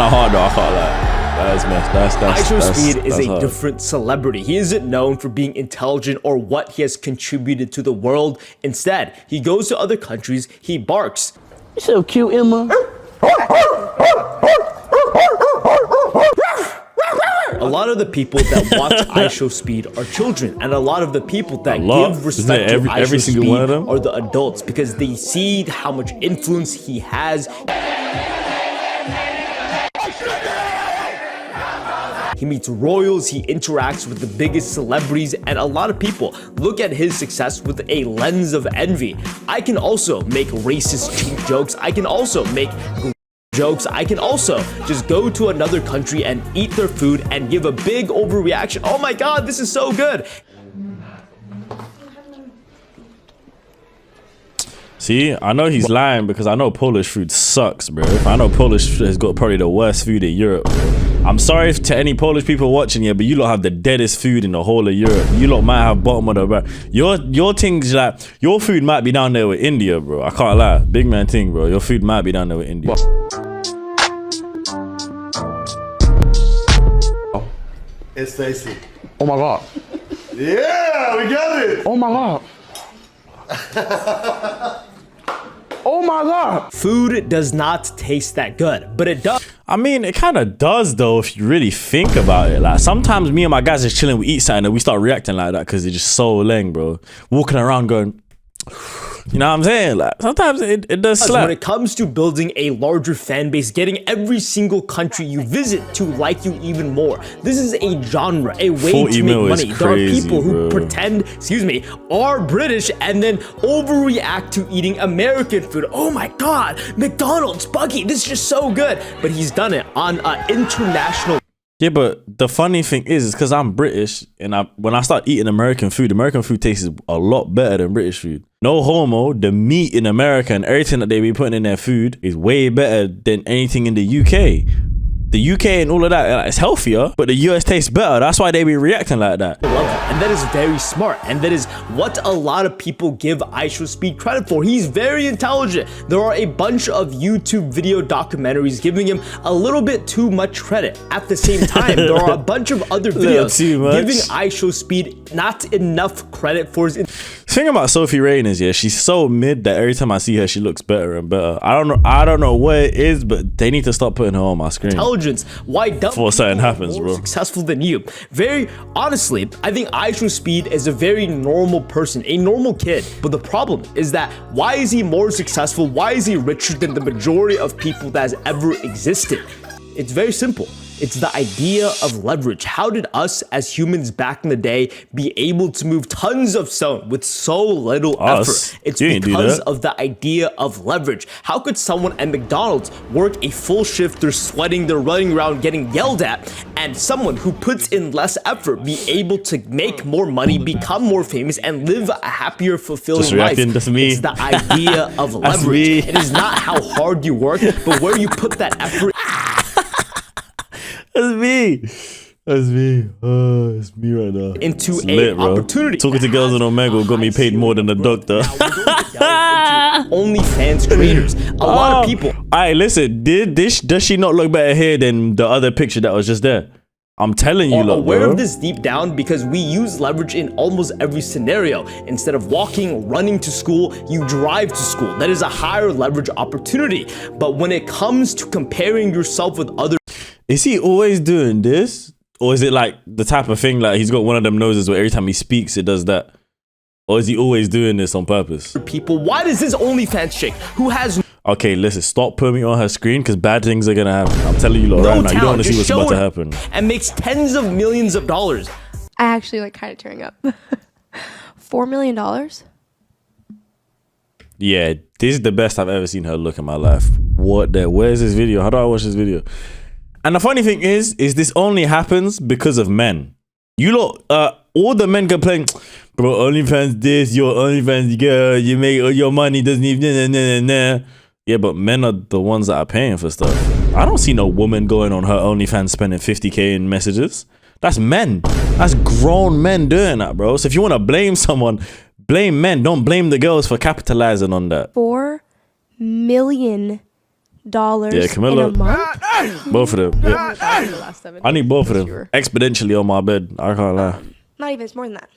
kind of hard though, I can't lie. IShowSpeed is a hard. different celebrity. He isn't known for being intelligent or what he has contributed to the world. Instead, he goes to other countries, he barks. You're so cute, Emma. A lot of the people that watch IShowSpeed are children, and a lot of the people that give respect to every single one of them are the adults because they see how much influence he has. He meets royals, he interacts with the biggest celebrities, and a lot of people look at his success with a lens of envy. I can also make racist cheap jokes. I can also make jokes. I can also just go to another country and eat their food and give a big overreaction. Oh my God, this is so good. See, I know he's lying because I know Polish food sucks, bro. I know Polish has got probably the worst food in Europe, bro. I'm sorry to any Polish people watching here, but you lot have the deadest food in the whole of Europe. You lot might have bottom of the barrel. Your things, like, your food might be down there with India, bro. I can't lie. Big man thing, bro. Your food might be down there with India. It's Stacy. Oh my God. Yeah, we got it. Oh my God. Oh my God. Food does not taste that good, but it does. I mean, it kind of does though if you really think about it. Like sometimes me and my guys is chilling, we eat something and we start reacting like that because it's just so lame, bro. Walking around going, you know what I'm saying? Like sometimes it does slap. When it comes to building a larger fan base, getting every single country you visit to like you even more. This is a genre, a way to make money. There are people who pretend, are British and then overreact to eating American food. Oh my God, McDonald's, Bucky, this is just so good. But he's done it on an international. Yeah, but the funny thing is because I'm British and when I start eating American food tastes a lot better than British food. No homo, the meat in America and everything that they be putting in their food is way better than anything in the UK. The UK and all of that, it's healthier, but the US tastes better. That's why they be reacting like that. And that is very smart. And that is what a lot of people give IShowSpeed credit for. He's very intelligent. There are a bunch of YouTube video documentaries giving him a little bit too much credit. At the same time, there are a bunch of other videos giving IShowSpeed not enough credit for his. The thing about Sophie Rain is, yeah, she's so mid that every time I see her, she looks better and better. I don't know what it is, but they need to stop putting her on my screen. Why don't before something happens, bro? Successful than you. Very honestly, I think IShowSpeed is a very normal person, a normal kid. But the problem is that why is he more successful? Why is he richer than the majority of people that has ever existed? It's very simple. It's the idea of leverage. How did us as humans back in the day be able to move tons of stone with so little effort? It's because of the idea of leverage. How could someone at McDonald's work a full shift, they're sweating, they're running around getting yelled at, and someone who puts in less effort be able to make more money, become more famous, and live a happier, fulfilling life? That's me. It's the idea of leverage. It is not how hard you work, but where you put that effort. That's me. That's me. Oh, it's me right now. Into it's a lit, opportunity. Talking to girls in Omega got me paid more than the doctor. OnlyFans creators. A lot of people. Alright, listen. Does she not look better here than the other picture that was just there? I'm telling you, look, aware of this deep down because we use leverage in almost every scenario. Instead of walking, running to school, you drive to school. That is a higher leverage opportunity. But when it comes to comparing yourself with others, is he always doing this? Or is it like the type of thing like he's got one of them noses where every time he speaks it does that? Or is he always doing this on purpose? People, why does this OnlyFans chick who has... Okay, listen, stop putting me on her screen because bad things are gonna happen. I'm telling you lot right now, you don't want to see what's about to happen. And makes tens of millions of dollars. I actually like kind of tearing up. $4 million? Yeah, this is the best I've ever seen her look in my life. What the? Where's this video? How do I watch this video? And the funny thing is this only happens because of men. You lot, all the men complain, bro, OnlyFans this, your OnlyFans girl, you make your money doesn't even, nah. Yeah, but men are the ones that are paying for stuff. I don't see no woman going on her OnlyFans spending 50K in messages. That's men. That's grown men doing that, bro. So if you want to blame someone, blame men. Don't blame the girls for capitalizing on that. $4 million. Yeah, in a Camilla. month. Both of them. Yeah. The last 7 I need both of them. Sure. Exponentially on my bed. I can't lie. Not even, it's more than that.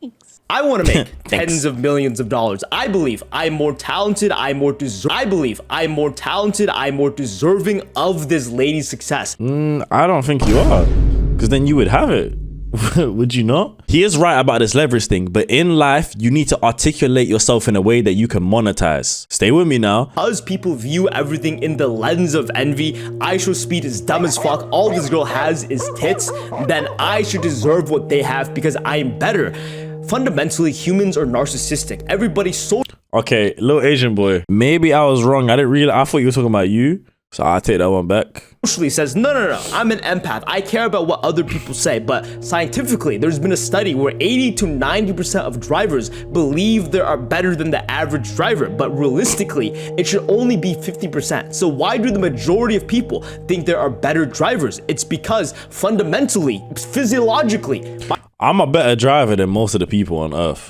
Thanks. I want to make tens of millions of dollars. I believe I'm more talented. I'm more deserving of this lady's success. I don't think you are. Because then you would have it. Would you not? He is right about this leverage thing, but in life, you need to articulate yourself in a way that you can monetize. Stay with me now. Because people view everything in the lens of envy, IShowSpeed is dumb as fuck. All this girl has is tits. Then I should deserve what they have because I am better. Fundamentally, humans are narcissistic. Everybody's so. Okay, little Asian boy. Maybe I was wrong. I thought you were talking about you. So I'll take that one back. Socially says, no, I'm an empath. I care about what other people say. But scientifically, there's been a study where 80 to 90% of drivers believe they are better than the average driver. But realistically, it should only be 50%. So why do the majority of people think there are better drivers? It's because fundamentally, physiologically, I'm a better driver than most of the people on earth.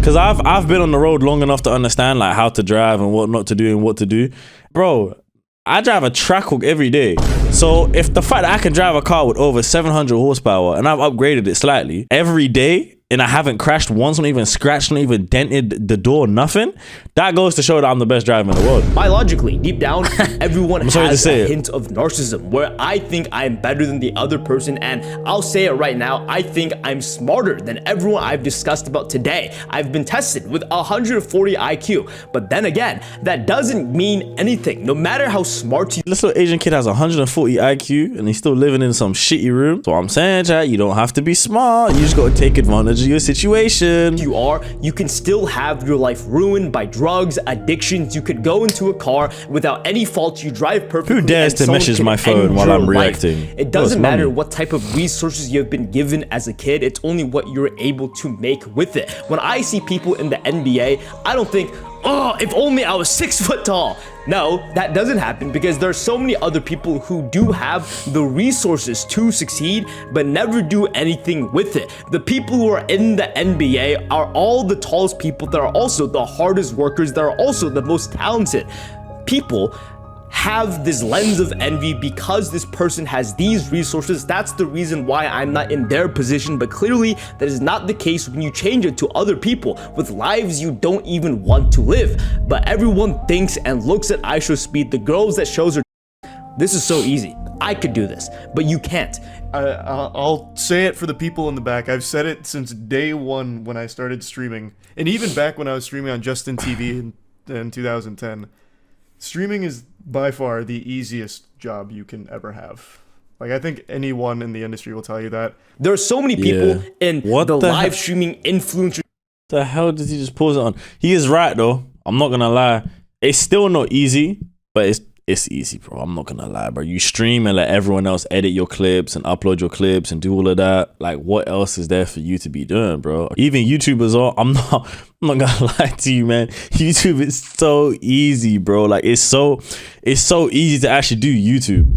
Cause I've been on the road long enough to understand like how to drive and what not to do and what to do. Bro, I drive a Trackhawk every day. So if the fact that I can drive a car with over 700 horsepower and I've upgraded it slightly every day and I haven't crashed once, not even scratched, not even dented the door, nothing, that goes to show that I'm the best driver in the world. biologically, deep down, everyone has a it. hint of narcissism where I think I'm better than the other person, and I'll say it right now, I think I'm smarter than everyone I've discussed about today. I've been tested with 140 IQ, but then again, that doesn't mean anything. No matter how smart you This little Asian kid has 140 IQ and he's still living in some shitty room. So I'm saying, chat, you don't have to be smart. You just gotta take advantage of your situation. are, you can still have your life ruined by drugs, addictions. You could go into a car without any fault. You drive perfectly. Who dares and to someone message can my phone end while your I'm life. reacting? It doesn't matter mommy. what type of resources you have been given as a kid. It's only what you're able to make with it. When I see people in the NBA, I don't think, oh, if only I was 6 foot tall. No, that doesn't happen because there are so many other people who do have the resources to succeed, but never do anything with it. The people who are in the NBA are all the tallest people that are also the hardest workers, that are also the most talented. People have this lens of envy because this person has these resources. That's the reason why I'm not in their position, but clearly that is not the case when you change it to other people with lives you don't even want to live. But everyone thinks and looks at IShowSpeed, the girls that shows her, this is so easy. I could do this, but you can't. I'll say it for the people in the back. I've said it since day one when I started streaming, and even back when I was streaming on Justin TV in 2010. Streaming is by far the easiest job you can ever have. Like, I think anyone in the industry will tell you that. There are so many people in What the the live heck? streaming influencer The hell did he just pause it on? He is right though. I'm not gonna lie. It's still not easy, but it's easy, bro. I'm not gonna lie, bro. You stream and let everyone else edit your clips and upload your clips and do all of that. Like, what else is there for you to be doing, bro? Even YouTubers are. I'm not gonna lie to you, man. YouTube is so easy, bro. Like, it's so easy to actually do YouTube.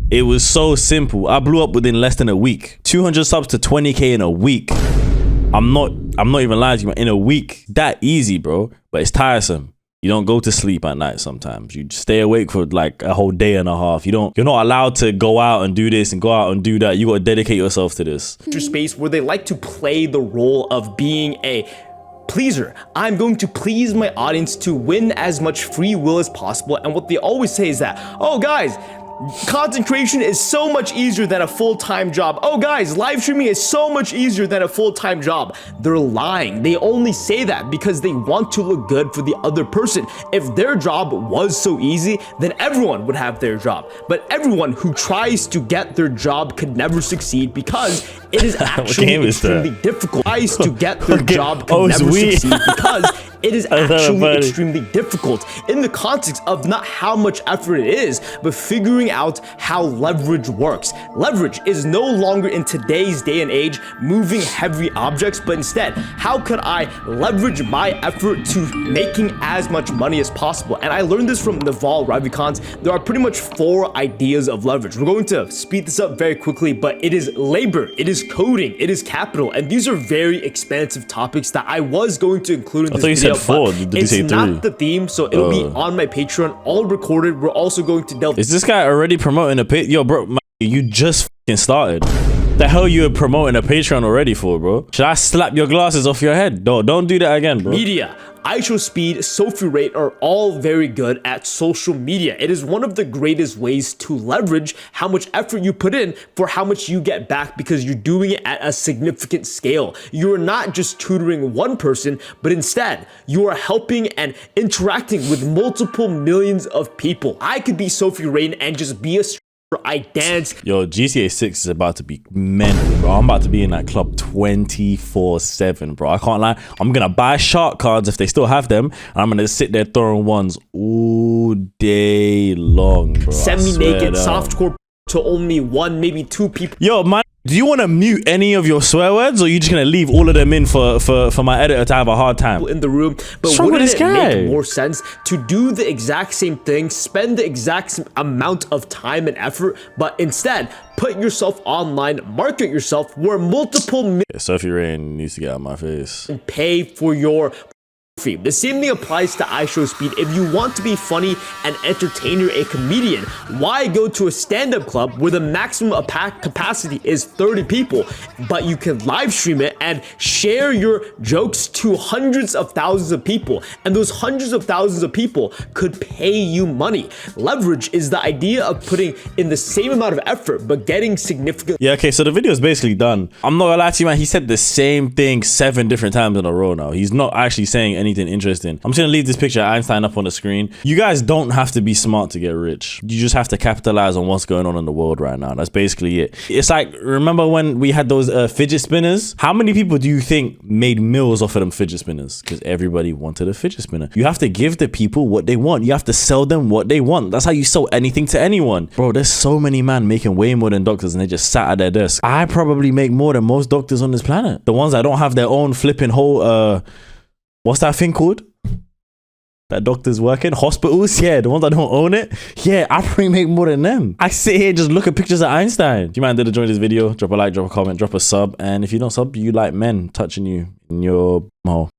It was so simple. I blew up within less than a week. 200 subs to 20K in a week. I'm not even lying to you, man. In a week, that easy, bro. But it's tiresome. You don't go to sleep at night sometimes. You stay awake for like a whole day and a half. You're not allowed to go out and do this and go out and do that. You got to dedicate yourself to this. space where they like to play the role of being a pleaser. I'm going to please my audience to win as much free will as possible. And what they always say is that, oh guys, content creation is so much easier than a full-time job. Oh guys, live streaming is so much easier than a full-time job. They're lying. They only say that because they want to look good for the other person. If their job was so easy, then everyone would have their job. But everyone who tries to get their job could never succeed because it is actually extremely difficult. Tries to get their job could never succeed because it is actually extremely difficult in the context of not how much effort it is, but figuring figuring out how leverage works. Leverage is no longer in today's day and age moving heavy objects, but instead, how could I leverage my effort to making as much money as possible? And I learned this from Naval Ravikant's. There are pretty much 4 ideas of leverage. We're going to speed this up very quickly, but it is labor, it is coding, it is capital, and these are very expansive topics that I was going to include in this video. I thought you said 4. Did you say 3? It's not the theme, so it'll be on my Patreon, all recorded. We're also going to delve. Is this guy already promoting a page? Yo, bro, you just fucking started. The hell you were promoting a Patreon already for, bro? Should I slap your glasses off your head? Don't do that again, bro. Media. IShowSpeed, Sophie Rate are all very good at social media. It is one of the greatest ways to leverage how much effort you put in for how much you get back, because you're doing it at a significant scale. You're not just tutoring one person, but instead you are helping and interacting with multiple millions of people. I could be Sophie Rate and just be a I dance. Yo, GTA 6 is about to be mental, bro. I'm about to be in that club 24/7, bro. I can't lie. I'm gonna buy shark cards if they still have them, and I'm gonna sit there throwing ones all day long, bro. Semi-naked, softcore to only 1, maybe 2 people. Yo, man, do you want to mute any of your swear words, or are you just gonna leave all of them in for my editor to have a hard time in the room? But wouldn't it make more sense to do the exact same thing, spend the exact amount of time and effort, but instead put yourself online, market yourself where multiple Sophie Rain needs to get out of my face and pay for your fee. The same thing applies to IShowSpeed. If you want to be funny and entertainer, a comedian, why go to a stand-up club where the maximum capacity is 30 people, but you can live stream it and share your jokes to hundreds of thousands of people, and those hundreds of thousands of people could pay you money. Leverage is the idea of putting in the same amount of effort but getting significant. Yeah, okay, so the video is basically done. I'm not gonna lie to you, man. He said the same thing 7 different times in a row now. He's not actually saying anything interesting. I'm just gonna leave this picture of Einstein up on the screen. You guys don't have to be smart to get rich. You just have to capitalize on what's going on in the world right now. That's basically it. It's like, remember when we had those fidget spinners? How many people do you think made meals off of them fidget spinners? Because everybody wanted a fidget spinner. You have to give the people what they want. You have to sell them what they want. That's how you sell anything to anyone. Bro, there's so many men making way more than doctors, and they just sat at their desk. I probably make more than most doctors on this planet. The ones that don't have their own flipping whole what's that thing called? That doctors work in? Hospitals? Yeah, the ones that don't own it. Yeah, I probably make more than them. I sit here just look at pictures of Einstein. If you mind to join this video, drop a like, drop a comment, drop a sub. And if you don't sub, you like men touching you in your hole.